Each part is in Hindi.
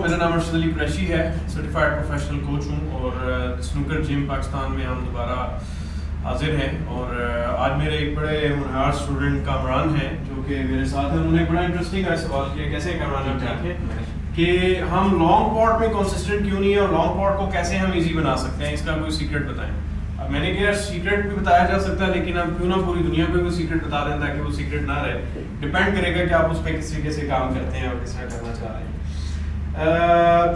मेरा नाम अर्शद अली कुरैशी है, सर्टिफाइड प्रोफेशनल कोच हूँ और स्नूकर जिम पाकिस्तान में हम दोबारा हाजिर हैं। और आज मेरे एक बड़े होनहार स्टूडेंट कामरान हैं जो कि मेरे साथ हैं। उन्होंने बड़ा इंटरेस्टिंग सवाल किया, कैसे कामरान आप ठीक हैं, कि हम लॉन्ग पॉट में कंसिस्टेंट क्यों नहीं है और लॉन्ग पॉट को कैसे हम इजी बना सकते हैं, इसका कोई सीक्रेट बताएं। अब मैंने कहा सीक्रेट भी बताया जा सकता है, लेकिन अब क्यों ना पूरी दुनिया पे कोई सीक्रेट बता दें ताकि वो सीक्रेट ना रहे। डिपेंड करेगा कि आप उस पर किस तरीके से काम करते हैं और किस तरह करना चाह रहे हैं।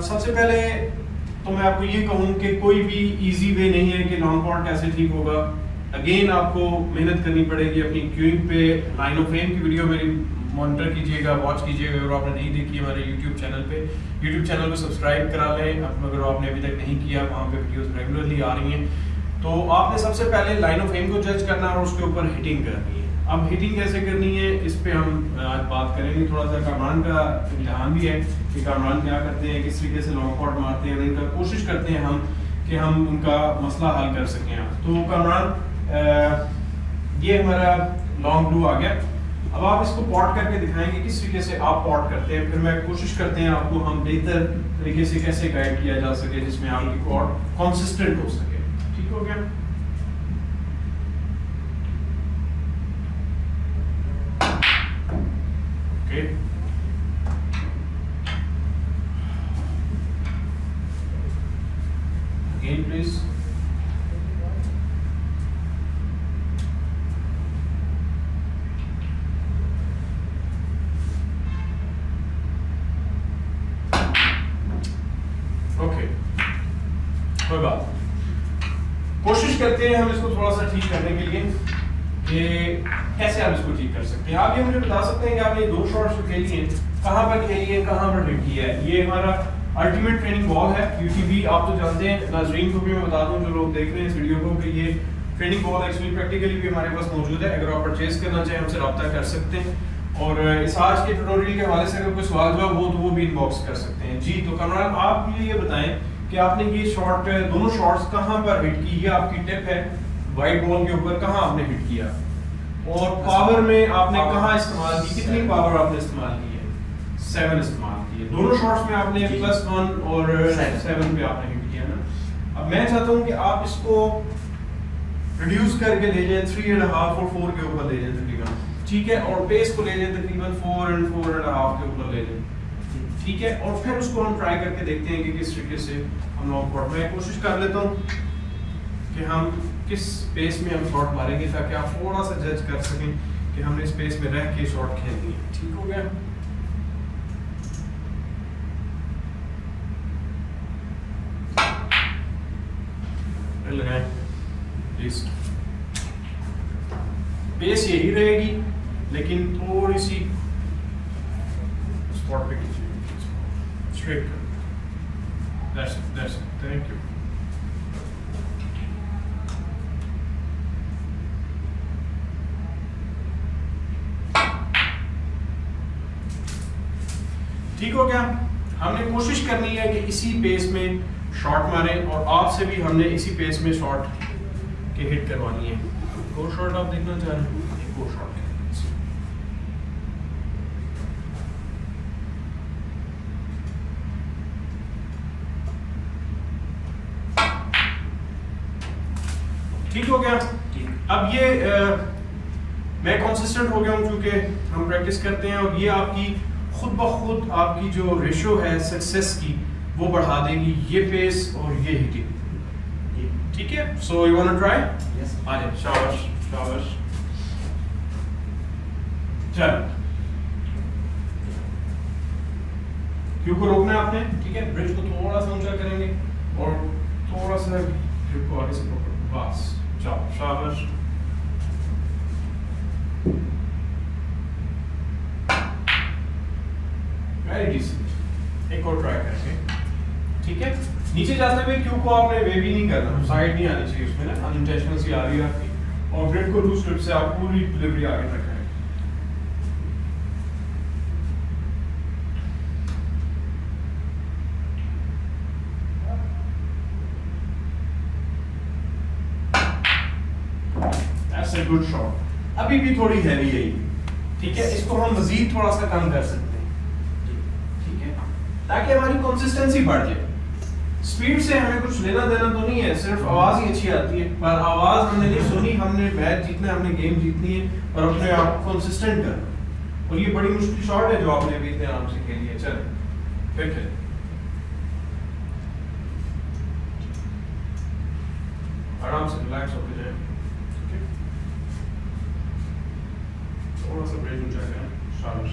सबसे पहले तो मैं आपको ये कहूँ कि कोई भी इजी वे नहीं है कि लॉन्ग पॉट कैसे ठीक होगा। अगेन आपको मेहनत करनी पड़ेगी अपनी क्यूइंग पे। लाइन ऑफ फेम की वीडियो मेरी मॉनिटर कीजिएगा, वॉच कीजिएगा अगर आपने नहीं देखी हमारे यूट्यूब चैनल पे। यूट्यूब चैनल को सब्सक्राइब करा लें अगर आपने अभी तक नहीं किया, वहाँ पे वीडियोस रेगुलरली आ रही हैं। तो आपने सबसे पहले लाइन ऑफ फेम को जज करना और उसके ऊपर हिटिंग करनी है। अब हिटिंग कैसे करनी है इस पे हम आज बात करेंगे। थोड़ा सा कामरान का इम्तिहान भी है कि कामरान क्या करते हैं, किस तरीके से लॉन्ग पॉट मारते हैं और इनका कोशिश करते हैं हम कि हम उनका मसला हल कर सकें। तो कामरान ये हमारा लॉन्ग ब्लू आ गया। अब आप इसको पॉट करके दिखाएंगे किस तरीके से आप पॉट करते हैं, फिर मैं कोशिश करते हैं आपको हम बेहतर तरीके से कैसे गाइड किया जा सके जिसमें आपकी पॉट कंसिस्टेंट हो सके। ठीक हो गया? Okay, again please. ओके, कोई बात। कोशिश करते हैं हम इसको थोड़ा सा ठीक करने के लिए कि कैसे आप इसको ठीक कर सकते हैं। आप ये मुझे बता सकते हैं कि आपने दो शॉट्स जो खेली हैं कहाँ पर खेली है, कहाँ पर हिट किया है। ये हमारा अल्टीमेट ट्रेनिंग बॉल है यूटीबी, आप तो जानते हैं। नाजरीन को भी मैं बता दूं जो लोग देख रहे हैं इस वीडियो को कि ये ट्रेनिंग बॉल एक्चुअली प्रैक्टिकली भी हमारे पास मौजूद है। अगर आप परचेज करना चाहें हमसे रब्ता कर सकते हैं। और इस आज के ट्यूटोरियल के हवाले से अगर कोई सवाल जवाब हो तो वो भी इनबॉक्स कर सकते हैं। जी, तो कामरान आप मुझे ये बताएं कि आपने ये शॉट, दोनों शॉट्स कहाँ पर हिट की, ये आपकी टिप है वाइट बॉल के ऊपर, कहाँ आपने हिट किया और पावर में आपने कहाँ इस्तेमाल की, कितनी पावर आपने इस्तेमाल की है? 7 इस्तेमाल की है। दोनों शॉट्स में आपने +1 और 7 पे आपने हिट किया ना। अब मैं चाहता हूँ कि आप इसको रिड्यूस करके ले जाएं 3.5 और 4 के ऊपर ले जाएं तकरीबन, ठीक है, और पेस को ले जाएं तकरीबन 4 और 4.5 के ऊपर ले जाएं, ठीक है। और फिर उसको हम ट्राई करके देखते हैं कि किस तरीके से हम लॉन्ग पॉट में कोशिश कर लेता हूँ कि हम किस पेस में हम शॉट मारेंगे ताकि आप थोड़ा सा जज कर सकें कि हमने इस पेस में रह के शॉट खेलनी है। ठीक हो गया? लगाएं प्लीज। पेस यही रहेगी लेकिन थोड़ी सी स्पॉट पे कीजिए, स्ट्रेट कर। That's it. Thank you. ठीक हो गया? हमने कोशिश करनी है कि इसी पेस में शॉट मारें और आपसे भी हमने इसी पेस में शॉट के हिट करवानी है। दो शॉट आप देखना चाह रहे हैं? एक और शॉट ठीक हो गया। अब ये मैं कंसिस्टेंट हो गया हूँ क्योंकि हम प्रैक्टिस करते हैं और ये आपकी खुद ब खुद आपकी जो रेशो है सक्सेस की वो बढ़ा देगी, ये पेस और ये हिटिंग। ठीक है, so you want to try? Yes. आ जाए, शाबाश शाबाश। चल, क्यू को रोकना है आपने, ठीक है। ब्रिज को थोड़ा सा ऊंचा करेंगे और थोड़ा सा ग्रिप को आगे से पकड़ो, बस। चलो, शाबाश। Very decent. एक और ट्राई करके, ठीक है। नीचे जाते हुए क्यू को आपने वे भी नहीं करना, साइड नहीं आनी चाहिए उसमें ना, अनइंटेंशनल सी आ रही है आपकी। और ग्रिप को लूज ग्रिप से आप पूरी डिलीवरी आगे तक करें। That's a good shot। अभी भी थोड़ी हैवी है, ठीक है। इसको हम मजीद थोड़ा सा कम कर सकते हैं, ठीक है, ताकि हमारी कंसिस्टेंसी बढ़ जाए। स्पीड से हमें कुछ लेना देना तो नहीं है, सिर्फ आवाज ही अच्छी आती है, पर आवाज हमने नहीं सुनी, हमने मैच जीतना है, हमने गेम जीतनी है और अपने आप को कंसिस्टेंट करना। और ये बड़ी मुश्किल शॉट है जो आपने भी इतने आराम से खेली है। चले फिर खेल, आराम से रिलैक्स होके जाए। थोड़ा सा ब्रेक ऊंचा करें, शाबाश।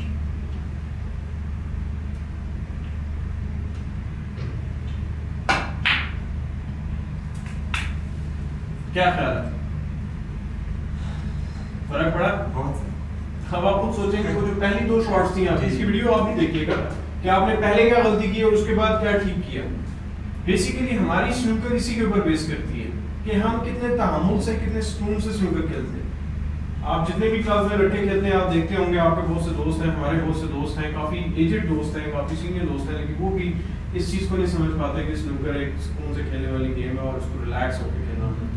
क्या ख्याल है, फर्क पड़ा? अब आप खुद सोचेंगे वो जो पहली दो शॉट्स थी आपकी, इसकी वीडियो आप भी देखिएगा कि आपने पहले क्या गलती की और उसके बाद क्या ठीक किया। बेसिकली हमारी स्नूकर इसी के ऊपर बेस करती है कि हम कितने तहम्मुल से, कितने सुकून से स्नूकर खेलते हैं। आप जितने भी क्लास में लड़के खेलते हैं, आप देखते होंगे आपके बहुत से दोस्त हैं, हमारे बहुत से दोस्त हैं, काफ़ी एजेड दोस्त हैं, काफ़ी सीनियर दोस्त हैं, लेकिन वो भी इस चीज़ को नहीं समझ पाते कि स्नूकर एक सुकून से खेलने वाली गेम है और उसको रिलैक्स होकर खेलना होता है।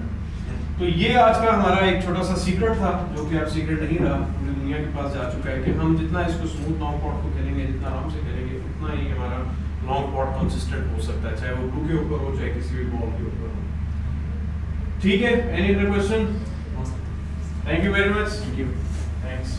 तो ये आज का हमारा एक छोटा सा सीक्रेट था, जो कि अब सीक्रेट नहीं रहा, पूरी दुनिया के पास जा चुका है कि हम जितना इसको स्मूथ लॉन्ग पॉट को खेलेंगे, जितना आराम से खेलेंगे, उतना ही हमारा लॉन्ग पॉट कंसिस्टेंट हो सकता है, चाहे वो ब्लू के ऊपर हो, चाहे किसी भी बॉल के ऊपर हो। ठीक है, any other question? Thank you very much. Thank you. Thanks.